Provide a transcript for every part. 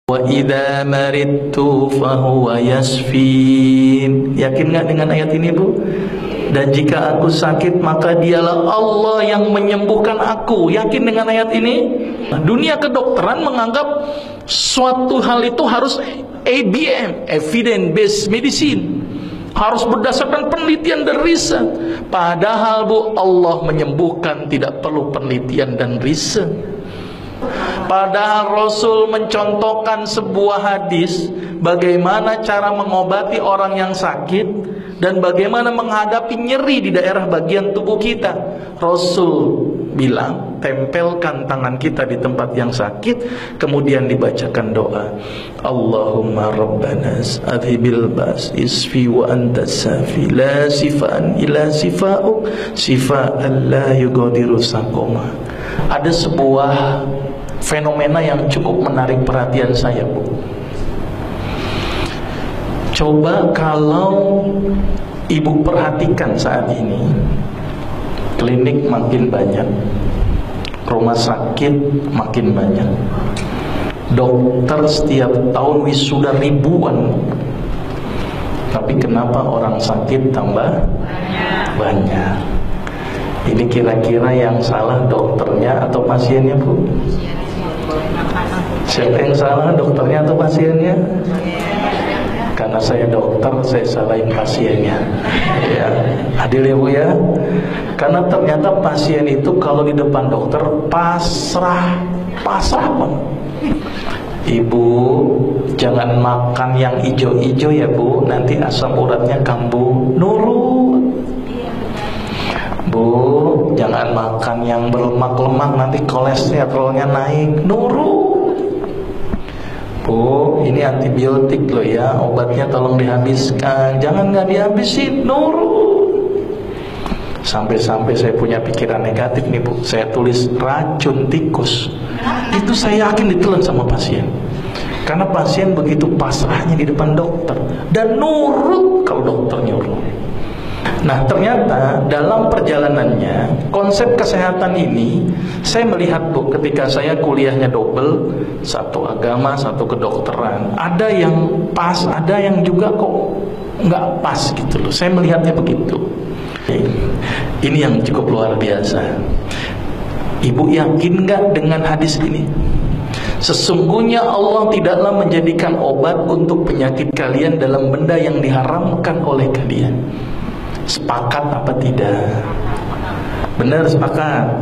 Wa idza maridtu fahuwa yasfin. Yakin nggak dengan ayat ini, Bu? Dan jika aku sakit, maka dialah Allah yang menyembuhkan aku. Yakin dengan ayat ini? Dunia kedokteran menganggap suatu hal itu harus ABM, evidence based medicine, harus berdasarkan penelitian dan riset. Padahal, Bu, Allah menyembuhkan tidak perlu penelitian dan riset. Padahal Rasul mencontohkan sebuah hadis bagaimana cara mengobati orang yang sakit dan bagaimana menghadapi nyeri di daerah bagian tubuh kita. Rasul bilang, tempelkan tangan kita di tempat yang sakit, kemudian dibacakan doa, Allahumma rabbanas adhibil bas isfi wa antas safi la sifaan ila sifa'uk sifaan la yugadiru saqoma. Ada sebuah fenomena yang cukup menarik perhatian saya, Bu. Coba kalau Ibu perhatikan saat ini, klinik makin banyak, rumah sakit makin banyak, dokter setiap tahun wisuda ribuan. Tapi kenapa orang sakit tambah banyak? Ini kira-kira yang salah dokternya atau pasiennya, Bu? Siapa yang salah, dokternya atau pasiennya? Karena saya dokter, saya salahin pasiennya. Ya, adil ya, Bu ya. Karena ternyata pasien itu kalau di depan dokter pasrah banget. Ibu jangan makan yang ijo-ijo ya, Bu, nanti asam uratnya kambuh. Nurut. Bu, jangan makan yang berlemak-lemak, nanti kolesterolnya naik. Nurut. Bu, ini antibiotik loh ya, obatnya tolong dihabiskan. Jangan nggak dihabisin. Nurut. Sampai-sampai saya punya pikiran negatif nih, Bu. Saya tulis racun tikus. Itu saya yakin ditelan sama pasien. Karena pasien begitu pasrahnya di depan dokter dan nurut kalau dokter nyuruh. Nah, ternyata dalam perjalanannya konsep kesehatan ini saya melihat, Bu, ketika saya kuliahnya double, satu agama, satu kedokteran. Ada yang pas, ada yang juga kok nggak pas gitu loh. Saya melihatnya begitu. Ini yang cukup luar biasa. Ibu yakin nggak dengan hadis ini? Sesungguhnya Allah tidaklah menjadikan obat untuk penyakit kalian dalam benda yang diharamkan oleh kalian. Sepakat apa tidak? Benar, sepakat.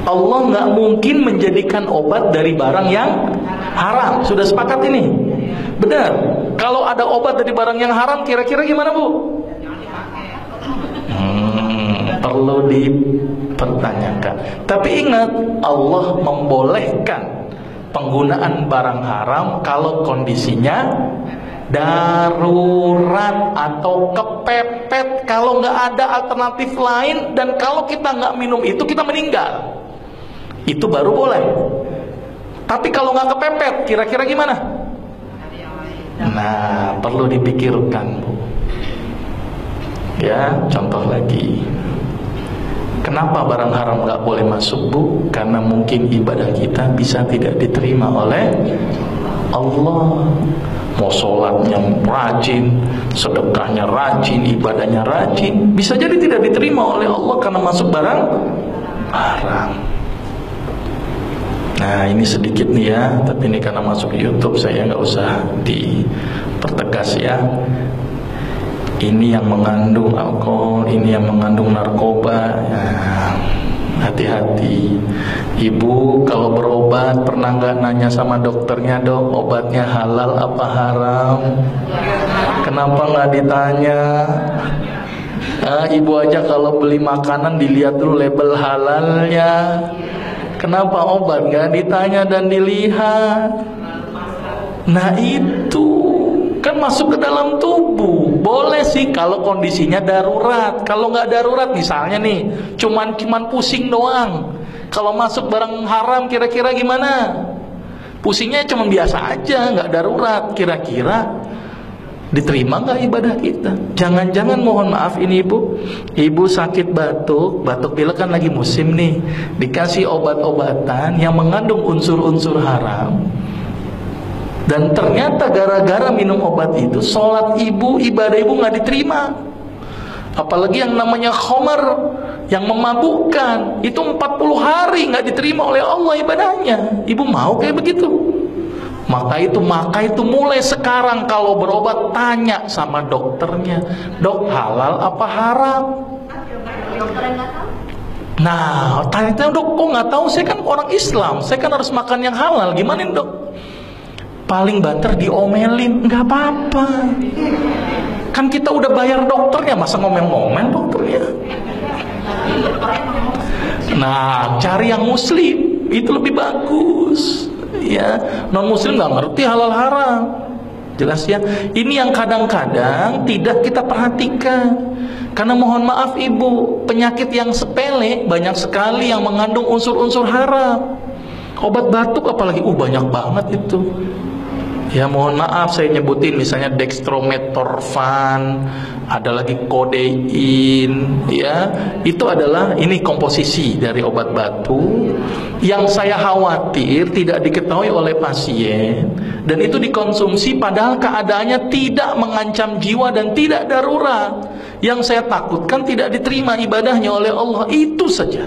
Allah nggak mungkin menjadikan obat dari barang yang haram. Sudah sepakat ini? Benar. Kalau ada obat dari barang yang haram, kira-kira gimana, Bu? Perlu dipertanyakan. Tapi ingat, Allah membolehkan penggunaan barang haram kalau kondisinya darurat atau kepepet, kalau nggak ada alternatif lain, dan kalau kita nggak minum itu kita meninggal, itu baru boleh. Tapi kalau nggak kepepet, kira-kira gimana? Nah, perlu dipikirkan, Bu. Ya, contoh lagi. Kenapa barang haram nggak boleh masuk, Bu? Karena mungkin ibadah kita bisa tidak diterima oleh Allah. Mau sholatnya rajin, sedekahnya rajin, ibadahnya rajin, bisa jadi tidak diterima oleh Allah karena masuk barang haram. Nah, ini sedikit nih ya, tapi ini karena masuk YouTube saya nggak usah dipertegas ya. Ini yang mengandung alkohol, ini yang mengandung narkoba. Nah, hati-hati. Ibu kalau berobat pernah nggak nanya sama dokternya, Dok, obatnya halal apa haram? Kenapa nggak ditanya? Ibu aja kalau beli makanan dilihat dulu label halalnya. Kenapa obat nggak ditanya dan dilihat? Nah, itu kan masuk ke dalam tubuh. Boleh sih kalau kondisinya darurat. Kalau nggak darurat, misalnya nih, cuman pusing doang. Kalau masuk barang haram, kira-kira gimana? Pusingnya cuma biasa aja, nggak darurat. Kira-kira diterima nggak ibadah kita? Jangan-jangan, mohon maaf ini Ibu sakit batuk pilek kan lagi musim nih, dikasih obat-obatan yang mengandung unsur-unsur haram. Dan ternyata gara-gara minum obat itu, sholat ibu, ibadah ibu nggak diterima. Apalagi yang namanya khamar, yang memabukkan, itu 40 hari nggak diterima oleh Allah ibadahnya. Ibu mau kayak begitu? Maka itu mulai sekarang kalau berobat tanya sama dokternya, dok, halal apa haram? Nah, tanya dok, kok nggak tahu? Saya kan orang Islam, saya kan harus makan yang halal. Gimana dok? Paling banter diomelin, nggak apa-apa. Kan kita udah bayar dokternya, masa ngomel-ngomel dokternya? Nah, cari yang muslim, itu lebih bagus. Ya, non muslim nggak ngerti halal haram. Jelas ya. Ini yang kadang-kadang tidak kita perhatikan. Karena mohon maaf ibu, penyakit yang sepele banyak sekali yang mengandung unsur-unsur haram. Obat batuk apalagi, banyak banget itu. Ya mohon maaf saya nyebutin misalnya dextrometorphan, ada lagi kodein, ya itu adalah ini komposisi dari obat batuk yang saya khawatir tidak diketahui oleh pasien, dan itu dikonsumsi padahal keadaannya tidak mengancam jiwa dan tidak darurat. Yang saya takutkan tidak diterima ibadahnya oleh Allah, itu saja.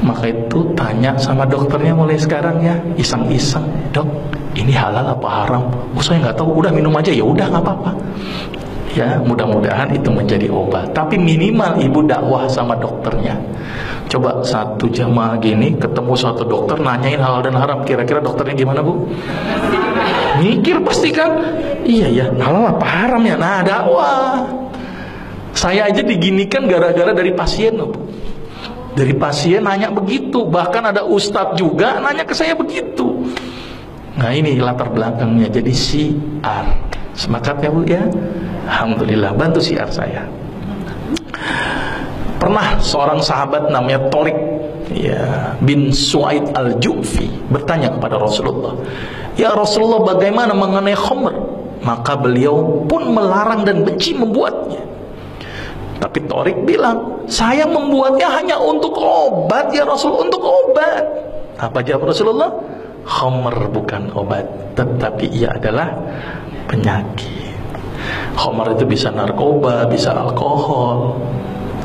Maka itu tanya sama dokternya mulai sekarang ya, iseng-iseng, dok, ini halal apa haram? Saya nggak tahu, udah minum aja, ya udah nggak apa-apa. Ya mudah-mudahan itu menjadi obat. Tapi minimal ibu dakwah sama dokternya. Coba satu jamaah gini ketemu satu dokter nanyain halal dan haram, kira-kira dokternya gimana bu? Mikir pasti kan, iya ya halal apa haram ya. Nah dakwah. Saya aja diginikan gara-gara dari pasien bu. Dari pasien nanya begitu, bahkan ada ustadz juga nanya ke saya begitu. Nah ini latar belakangnya, jadi syiar. Semangat ya bu ya. Alhamdulillah bantu syiar saya. Pernah seorang sahabat namanya Tariq ya, bin Suaid al-Ju'fi bertanya kepada Rasulullah, ya Rasulullah bagaimana mengenai khamr? Maka beliau pun melarang dan benci membuatnya. Tapi Tariq bilang, saya membuatnya hanya untuk obat ya Rasul, untuk obat. Apa jawab Rasulullah? Khamr bukan obat, tetapi ia adalah penyakit. Khamr itu bisa narkoba, bisa alkohol.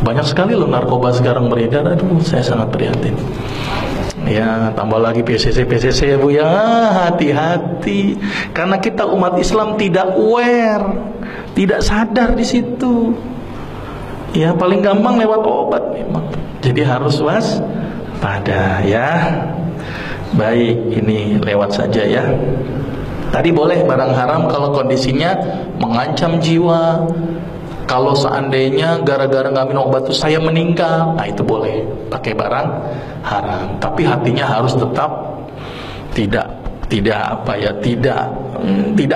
Banyak sekali loh narkoba sekarang beredar. Aduh, saya sangat prihatin. Ya, tambah lagi PCC ya bu ya, hati-hati. Karena kita umat Islam tidak aware, tidak sadar di situ. Ya paling gampang lewat obat memang. Jadi harus waspada ya. Baik, ini lewat saja ya. Tadi boleh barang haram kalau kondisinya mengancam jiwa. Kalau seandainya gara-gara nggak minum obat itu saya meninggal, nah itu boleh pakai barang haram. Tapi hatinya harus tetap tidak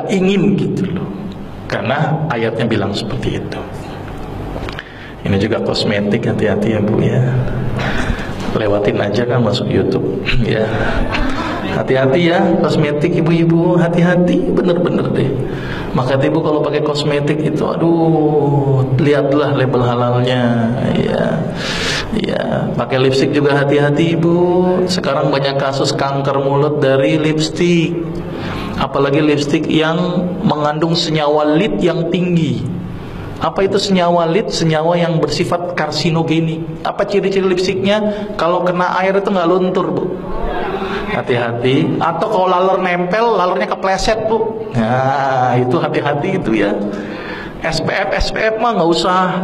ingin gitu loh. Karena ayatnya bilang seperti itu. Ini juga kosmetik, hati-hati ya bu ya. Lewatin aja kan masuk YouTube ya. Hati-hati ya kosmetik ibu-ibu, hati-hati bener-bener deh. Maka ibu kalau pakai kosmetik itu, aduh, lihatlah label halalnya ya. Ya, pakai lipstik juga hati-hati ibu. Sekarang banyak kasus kanker mulut dari lipstik. Apalagi lipstik yang mengandung senyawa lead yang tinggi. Apa itu senyawa lead? Senyawa yang bersifat karsinogenik. Apa ciri-ciri lipstiknya? Kalau kena air itu nggak luntur bu. Hati-hati. Atau kalau laler nempel, lalernya kepleset bu. Nah itu hati-hati itu ya. SPF mah nggak usah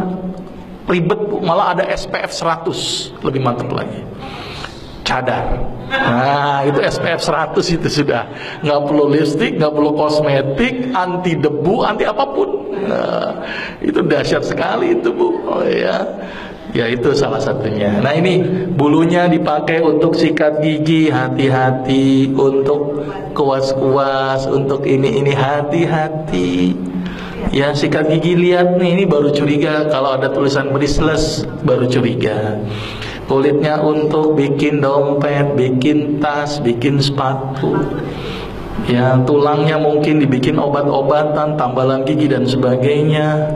ribet bu. Malah ada SPF 100, lebih mantap lagi. Cadar. Nah itu SPF 100 itu sudah. Nggak perlu lipstik, nggak perlu kosmetik, anti debu, anti apapun. Nah, itu dahsyat sekali itu bu. Oh ya, ya itu salah satunya. Nah ini bulunya dipakai untuk sikat gigi, hati-hati. Untuk kuas-kuas, untuk ini hati-hati. Ya sikat gigi, lihat nih, ini baru curiga kalau ada tulisan Bristless, baru curiga. Kulitnya untuk bikin dompet, bikin tas, bikin sepatu. Ya, tulangnya mungkin dibikin obat-obatan, tambalan gigi dan sebagainya.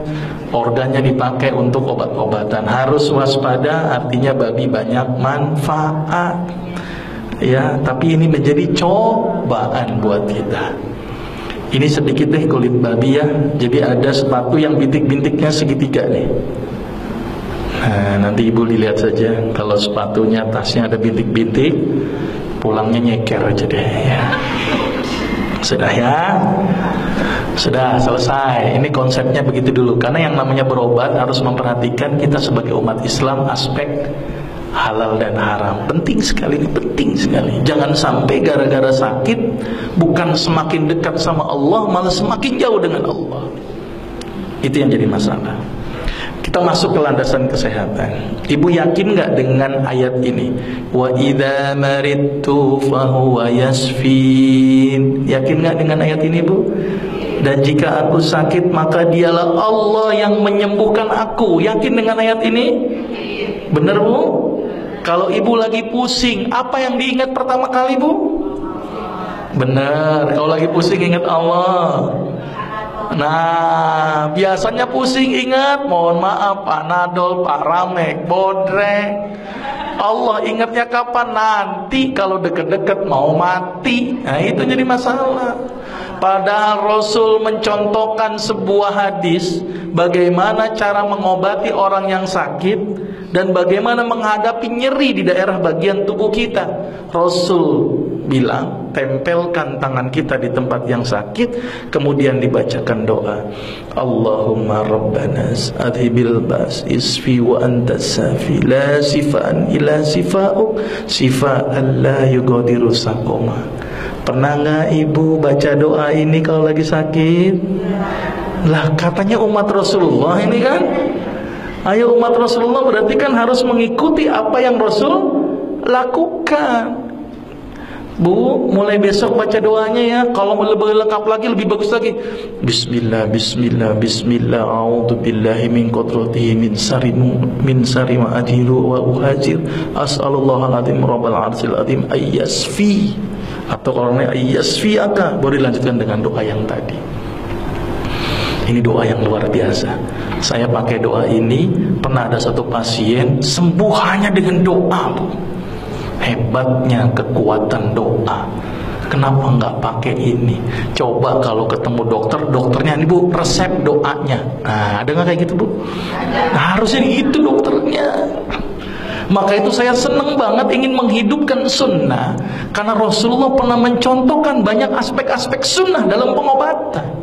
Organnya dipakai untuk obat-obatan. Harus waspada, artinya babi banyak manfaat. Ya, tapi ini menjadi cobaan buat kita. Ini sedikit deh kulit babi ya. Jadi ada sepatu yang bintik-bintiknya segitiga nih. Nah, nanti ibu dilihat saja. Kalau sepatunya, tasnya ada bintik-bintik, pulangnya nyeker aja deh ya. Sudah ya. Sudah selesai. Ini konsepnya begitu dulu. Karena yang namanya berobat harus memperhatikan kita sebagai umat Islam aspek halal dan haram. Penting sekali, ini penting sekali. Jangan sampai gara-gara sakit bukan semakin dekat sama Allah, malah semakin jauh dengan Allah. Itu yang jadi masalah. Kita masuk ke landasan kesehatan. Ibu yakin nggak dengan ayat ini? Wa idza maridtu fahuwa yasfin. Yakin nggak dengan ayat ini, Bu? Dan jika aku sakit maka dialah Allah yang menyembuhkan aku. Yakin dengan ayat ini? Benar, Bu? Kalau ibu lagi pusing, apa yang diingat pertama kali, Bu? Benar, kalau lagi pusing ingat Allah. Nah, biasanya pusing ingat, mohon maaf, Panadol, Paramek, Bodrek. Allah ingatnya kapan? Nanti kalau deket-deket mau mati. Nah, itu jadi masalah. Padahal Rasul mencontohkan sebuah hadis bagaimana cara mengobati orang yang sakit dan bagaimana menghadapi nyeri di daerah bagian tubuh kita. Rasul bilang, tempelkan tangan kita di tempat yang sakit, kemudian dibacakan doa. Allahumma rabbana adhibil bas isfi wa anta safi la sifaan ila sifa'uk sifaan la yugadiru saqoma. Pernah nggak ibu baca doa ini kalau lagi sakit? Lah katanya umat Rasulullah ini kan. Ayo umat Rasulullah berarti kan harus mengikuti apa yang Rasul lakukan. Bu, mulai besok baca doanya ya. Kalau lebih lengkap lagi, lebih bagus lagi. Bismillah, bismillah, bismillah. A'udzu billahi min qudratihi min sari ma adhiru wa uhajir. As'alullahal azim rabbal arsyil azim ayyasfi. Atau kalau namanya ayyasfi aka, baru dilanjutkan dengan doa yang tadi. Ini doa yang luar biasa. Saya pakai doa ini, pernah ada satu pasien sembuh hanya dengan doa, Bu. Hebatnya kekuatan doa. Kenapa nggak pakai ini? Coba kalau ketemu dokter, dokternya ini, Bu, resep doanya. Nah, ada nggak kayak gitu, Bu? Nah, harusnya gitu dokternya. Maka itu saya senang banget ingin menghidupkan sunnah, karena Rasulullah pernah mencontohkan banyak aspek-aspek sunnah dalam pengobatan.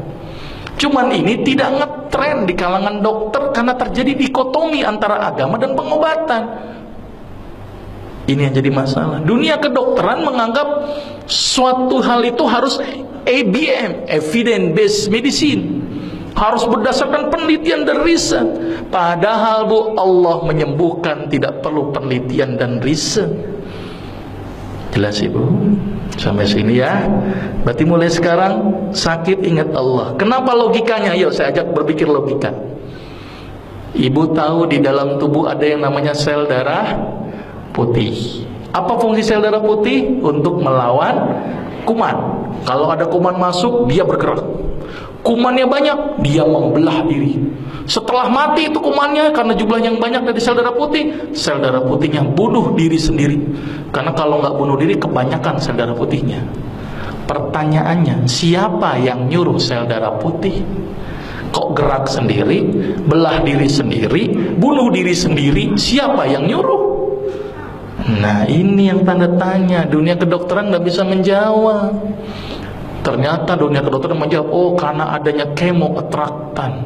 Cuman ini tidak ngetren di kalangan dokter karena terjadi dikotomi antara agama dan pengobatan. Ini yang jadi masalah. Dunia kedokteran menganggap suatu hal itu harus ABM, evidence based medicine, harus berdasarkan penelitian dan riset. Padahal, Bu, Allah menyembuhkan tidak perlu penelitian dan riset. Jelas, Ibu? Sampai sini ya. Berarti mulai sekarang sakit ingat Allah. Kenapa logikanya? Yuk saya ajak berpikir logika. Ibu tahu di dalam tubuh ada yang namanya sel darah putih. Apa fungsi sel darah putih? Untuk melawan kuman. Kalau ada kuman masuk, dia bergerak. Kumannya banyak, dia membelah diri. Setelah mati itu kumannya, karena jumlah yang banyak dari sel darah putihnya bunuh diri sendiri. Karena kalau nggak bunuh diri, kebanyakan sel darah putihnya. Pertanyaannya, siapa yang nyuruh sel darah putih? Kok gerak sendiri, belah diri sendiri, bunuh diri sendiri? Siapa yang nyuruh? Nah, ini yang tanda tanya. Dunia kedokteran nggak bisa menjawab. Ternyata dunia kedokteran menjawab, oh karena adanya kemoatraktan,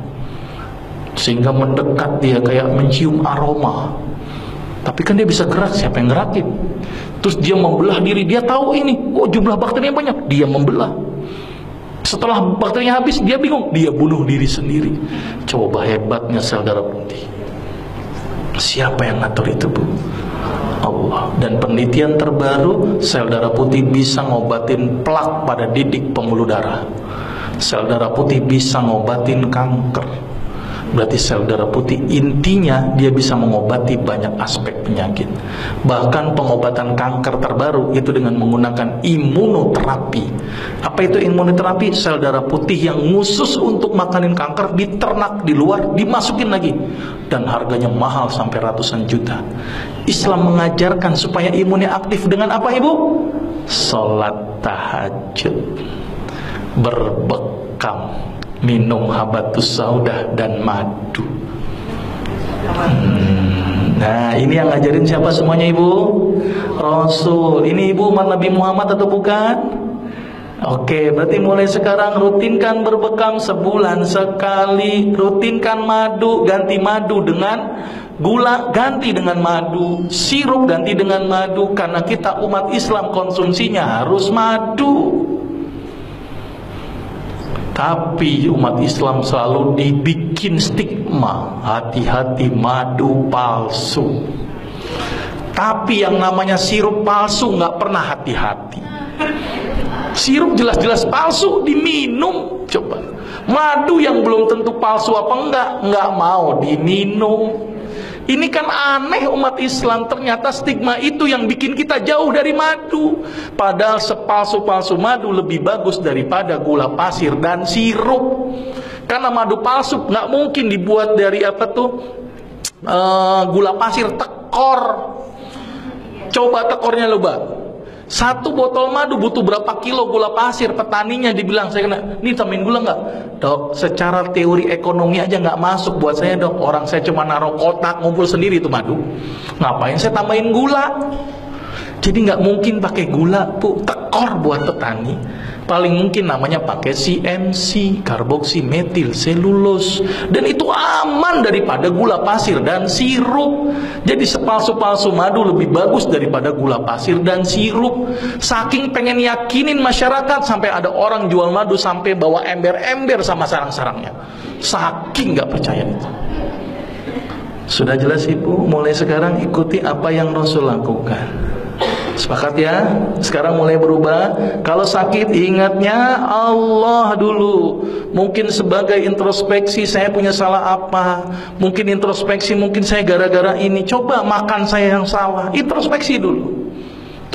sehingga mendekat dia kayak mencium aroma. Tapi kan dia bisa gerak, siapa yang gerakin? Terus dia membelah diri, dia tahu ini, oh jumlah bakterinya banyak, dia membelah. Setelah bakterinya habis, dia bingung, dia bunuh diri sendiri. Coba hebatnya sel darah putih. Siapa yang ngatur itu, Bu? Allah. Dan penelitian terbaru, sel darah putih bisa ngobatin plak pada didik pembuluh darah. Sel darah putih bisa ngobatin kanker. Berarti sel darah putih intinya dia bisa mengobati banyak aspek penyakit. Bahkan pengobatan kanker terbaru itu dengan menggunakan imunoterapi. Apa itu imunoterapi? Sel darah putih yang khusus untuk makanin kanker diternak di luar, dimasukin lagi. dan harganya mahal sampai ratusan juta. Islam mengajarkan supaya imunnya aktif dengan apa, Ibu? Sholat tahajud, berbekam, minum habatus saudah dan madu. Nah, ini yang ngajarin siapa semuanya, Ibu? Rasul. Ini Ibu umat Nabi Muhammad atau bukan? Oke, berarti mulai sekarang rutinkan berbekam sebulan sekali. Rutinkan madu, ganti madu dengan gula, ganti dengan madu. Sirup ganti dengan madu. Karena kita umat Islam konsumsinya harus madu. Tapi umat Islam selalu dibikin stigma, hati-hati madu palsu. Tapi yang namanya sirup palsu nggak pernah hati-hati. Sirup jelas-jelas palsu diminum. Coba madu yang belum tentu palsu apa enggak mau diminum. Ini kan aneh umat Islam. Ternyata stigma itu yang bikin kita jauh dari madu. Padahal sepalsu-palsu madu lebih bagus daripada gula pasir dan sirup. Karena madu palsu nggak mungkin dibuat dari gula pasir tekor. Coba tekornya loba. Satu botol madu butuh berapa kilo gula pasir? Petaninya dibilang, saya kena, ini tambahin gula nggak? Dok, secara teori ekonomi aja nggak masuk buat saya, dok. Orang saya cuma naruh kotak, ngumpul sendiri itu madu. Ngapain saya tambahin gula? Jadi nggak mungkin pakai gula, Bu. Tekor buat petani. Paling mungkin namanya pakai CMC, karboksimetil selulose. Dan itu aman daripada gula pasir dan sirup. Jadi sepalsu-palsu madu lebih bagus daripada gula pasir dan sirup. Saking pengen yakinin masyarakat, sampai ada orang jual madu sampai bawa ember-ember sama sarang-sarangnya. Saking nggak percaya itu. Sudah jelas, Ibu? Mulai sekarang ikuti apa yang Rasul lakukan. Sepakat ya? Sekarang mulai berubah. Kalau sakit ingatnya Allah dulu. Mungkin sebagai introspeksi, saya punya salah apa? Mungkin introspeksi, mungkin saya gara-gara ini. Coba makan saya yang salah. Introspeksi dulu.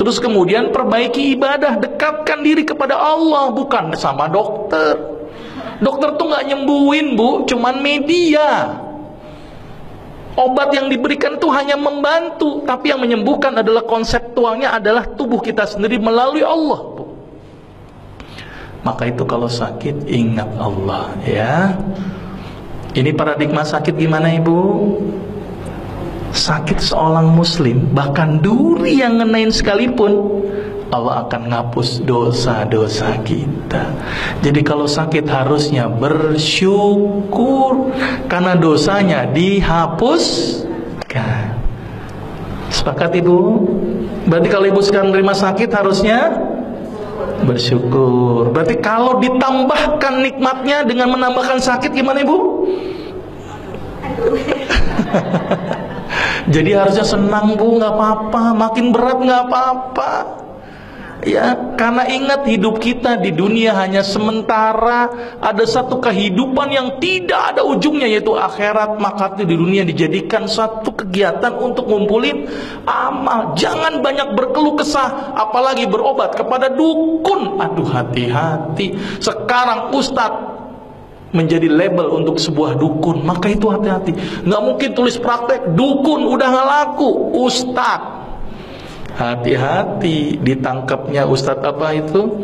Terus kemudian perbaiki ibadah, dekatkan diri kepada Allah, bukan sama dokter. Dokter tuh nggak nyembuhin, Bu, cuman media. Obat yang diberikan itu hanya membantu, tapi yang menyembuhkan adalah konseptualnya, adalah tubuh kita sendiri melalui Allah, Bu. Maka itu kalau sakit ingat Allah, ya. Ini paradigma sakit gimana, Ibu? Sakit seorang muslim, bahkan duri yang ngenain sekalipun, Allah akan ngapus dosa-dosa kita. Jadi kalau sakit harusnya bersyukur, karena dosanya dihapuskan. Sepakat, Ibu? Berarti kalau Ibu sekarang menerima sakit harusnya bersyukur. Berarti kalau ditambahkan nikmatnya dengan menambahkan sakit, gimana, Ibu? Jadi harusnya senang, Bu, nggak apa-apa. Makin berat nggak apa-apa. Ya, karena ingat hidup kita di dunia hanya sementara. Ada satu kehidupan yang tidak ada ujungnya, yaitu akhirat. Maka di dunia dijadikan satu kegiatan untuk ngumpulin amal. Jangan banyak berkeluh kesah, apalagi berobat kepada dukun. Aduh, hati-hati. Sekarang ustadz menjadi label untuk sebuah dukun. Maka itu hati-hati. Nggak mungkin tulis praktek dukun, udah nggak laku. Ustadz, hati-hati ditangkapnya ustadz apa itu